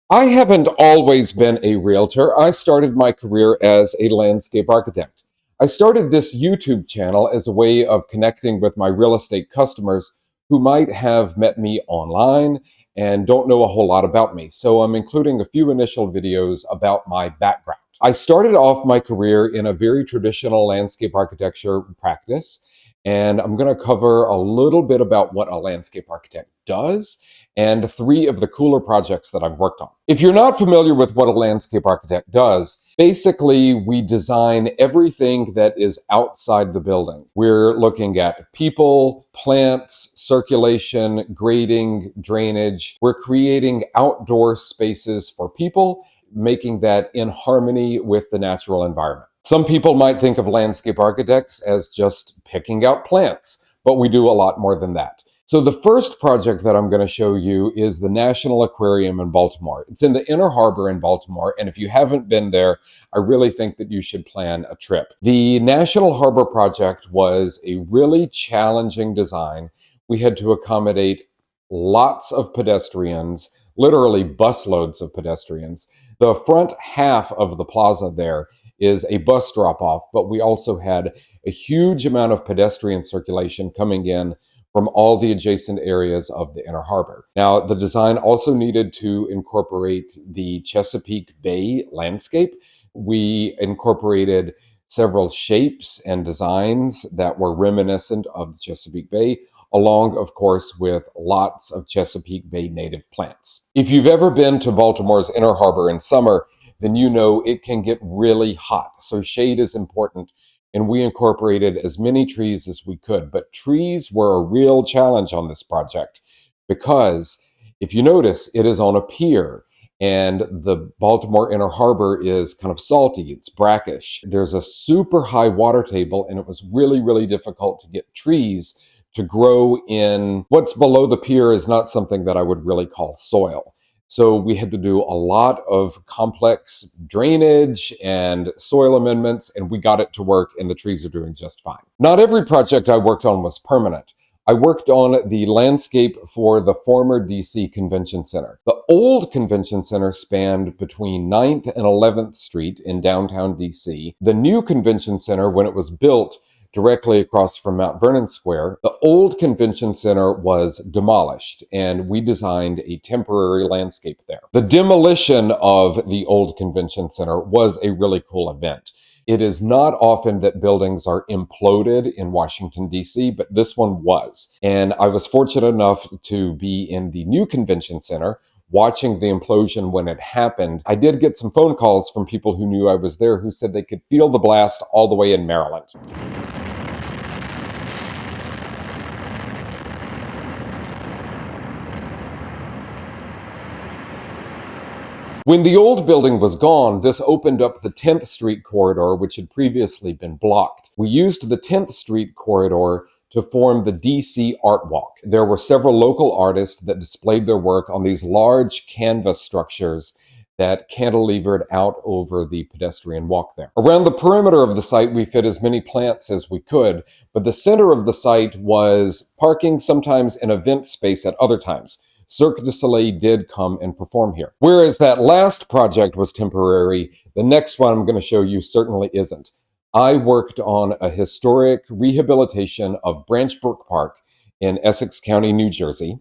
I haven't always been a realtor. I started my career as a landscape architect. I started this YouTube channel as a way of connecting with my real estate customers who might have met me online and don't know a whole lot about me. So I'm including a few initial videos about my background. I started off my career in a very traditional landscape architecture practice, and I'm going to cover a little bit about what a landscape architect does and three of the cooler projects that I've worked on. If you're not familiar with what a landscape architect does, basically we design everything that is outside the building. We're looking at people, plants, circulation, grading, drainage. We're creating outdoor spaces for people, making that in harmony with the natural environment. Some people might think of landscape architects as just picking out plants, but we do a lot more than that. So the first project that I'm going to show you is the National Aquarium in Baltimore. It's in the Inner Harbor in Baltimore, and if you haven't been there, I really think that you should plan a trip. The National Harbor project was a really challenging design. We had to accommodate lots of pedestrians, literally busloads of pedestrians. The front half of the plaza there is a bus drop-off, but we also had a huge amount of pedestrian circulation coming in from all the adjacent areas of the Inner Harbor. Now, the design also needed to incorporate the Chesapeake Bay landscape. We incorporated several shapes and designs that were reminiscent of the Chesapeake Bay, along, of course, with lots of Chesapeake Bay native plants. If you've ever been to Baltimore's Inner Harbor in summer, then you know it can get really hot. So shade is important, and we incorporated as many trees as we could. But trees were a real challenge on this project because if you notice, it is on a pier, and the Baltimore Inner Harbor is kind of salty, it's brackish. There's a super high water table, and it was really, really difficult to get trees to grow in what's below the pier is not something that I would really call soil. So we had to do a lot of complex drainage and soil amendments, and we got it to work, and the trees are doing just fine. Not every project I worked on was permanent. I worked on the landscape for the former DC Convention Center. The old Convention Center spanned between 9th and 11th Street in downtown DC. The new Convention Center, when it was built, directly across from Mount Vernon Square, the old convention center was demolished, and we designed a temporary landscape there. The demolition of the old convention center was a really cool event. It is not often that buildings are imploded in Washington, D.C., but this one was. And I was fortunate enough to be in the new convention center watching the implosion when it happened. I did get some phone calls from people who knew I was there who said they could feel the blast all the way in Maryland. When the old building was gone, this opened up the 10th Street corridor, which had previously been blocked. We used the 10th Street corridor to form the DC Art Walk. There were several local artists that displayed their work on these large canvas structures that cantilevered out over the pedestrian walk there. Around the perimeter of the site, we fit as many plants as we could, but the center of the site was parking, sometimes an event space at other times. Cirque du Soleil did come and perform here. Whereas that last project was temporary, the next one I'm going to show you certainly isn't. I worked on a historic rehabilitation of Branch Brook Park in Essex County, New Jersey.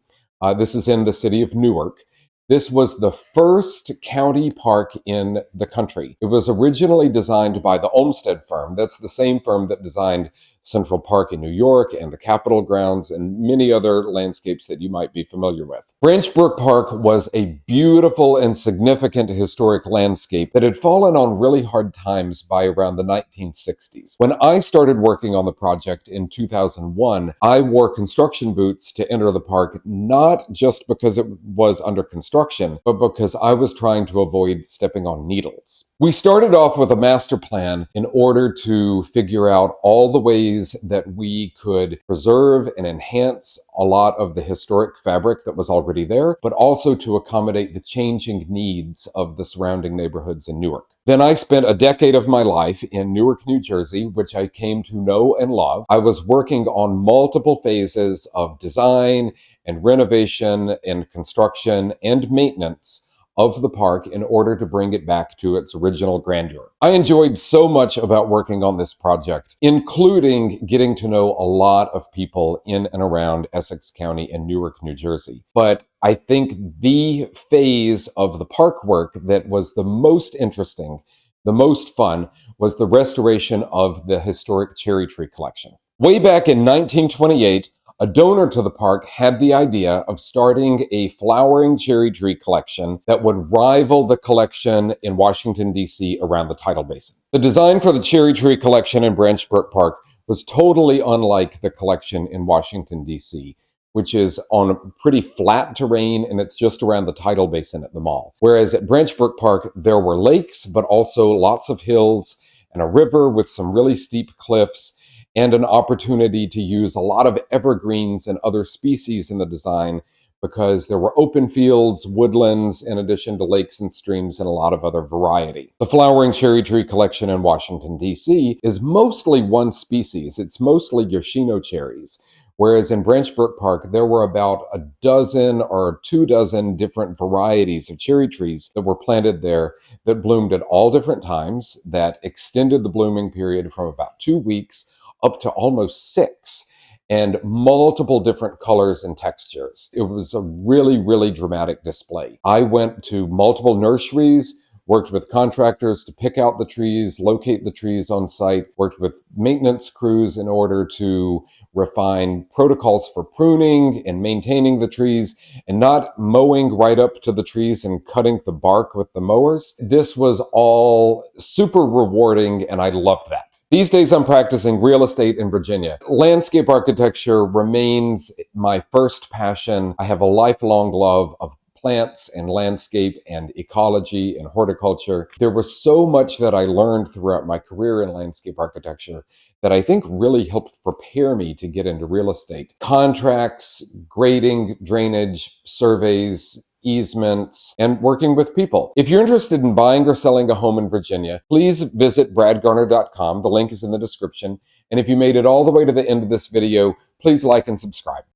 This is in the city of Newark. This was the first county park in the country. It was originally designed by the Olmsted firm. That's the same firm that designed Central Park in New York and the Capitol grounds and many other landscapes that you might be familiar with. Branch Brook Park was a beautiful and significant historic landscape that had fallen on really hard times by around the 1960s. When I started working on the project in 2001, I wore construction boots to enter the park, not just because it was under construction, but because I was trying to avoid stepping on needles. We started off with a master plan in order to figure out all the ways that we could preserve and enhance a lot of the historic fabric that was already there, but also to accommodate the changing needs of the surrounding neighborhoods in Newark. Then I spent a decade of my life in Newark, New Jersey, which I came to know and love. I was working on multiple phases of design and renovation and construction and maintenance of the park in order to bring it back to its original grandeur. I enjoyed so much about working on this project, including getting to know a lot of people in and around Essex County and Newark, New Jersey. But I think the phase of the park work that was the most interesting, the most fun, was the restoration of the historic cherry tree collection. Way back in 1928, a donor to the park had the idea of starting a flowering cherry tree collection that would rival the collection in Washington, D.C. around the tidal basin. The design for the cherry tree collection in Branch Brook Park was totally unlike the collection in Washington, D.C., which is on pretty flat terrain and it's just around the tidal basin at the mall. Whereas at Branch Brook Park, there were lakes, but also lots of hills and a river with some really steep cliffs, and an opportunity to use a lot of evergreens and other species in the design because there were open fields, woodlands, in addition to lakes and streams and a lot of other variety. The flowering cherry tree collection in Washington, D.C. is mostly one species. It's mostly Yoshino cherries. Whereas in Branch Brook Park, there were about a dozen or 24 different varieties of cherry trees that were planted there that bloomed at all different times, that extended the blooming period from about 2 weeks up to almost 6, and multiple different colors and textures. It was a really, really dramatic display. I went to multiple nurseries, worked with contractors to pick out the trees, locate the trees on site, worked with maintenance crews in order to refine protocols for pruning and maintaining the trees and not mowing right up to the trees and cutting the bark with the mowers. This was all super rewarding and I loved that. These days I'm practicing real estate in Virginia. Landscape architecture remains my first passion. I have a lifelong love of plants and landscape and ecology and horticulture. There was so much that I learned throughout my career in landscape architecture that I think really helped prepare me to get into real estate. Contracts, grading, drainage, surveys, easements, and working with people. If you're interested in buying or selling a home in Virginia, please visit bradgarner.com. The link is in the description. And if you made it all the way to the end of this video, please like and subscribe.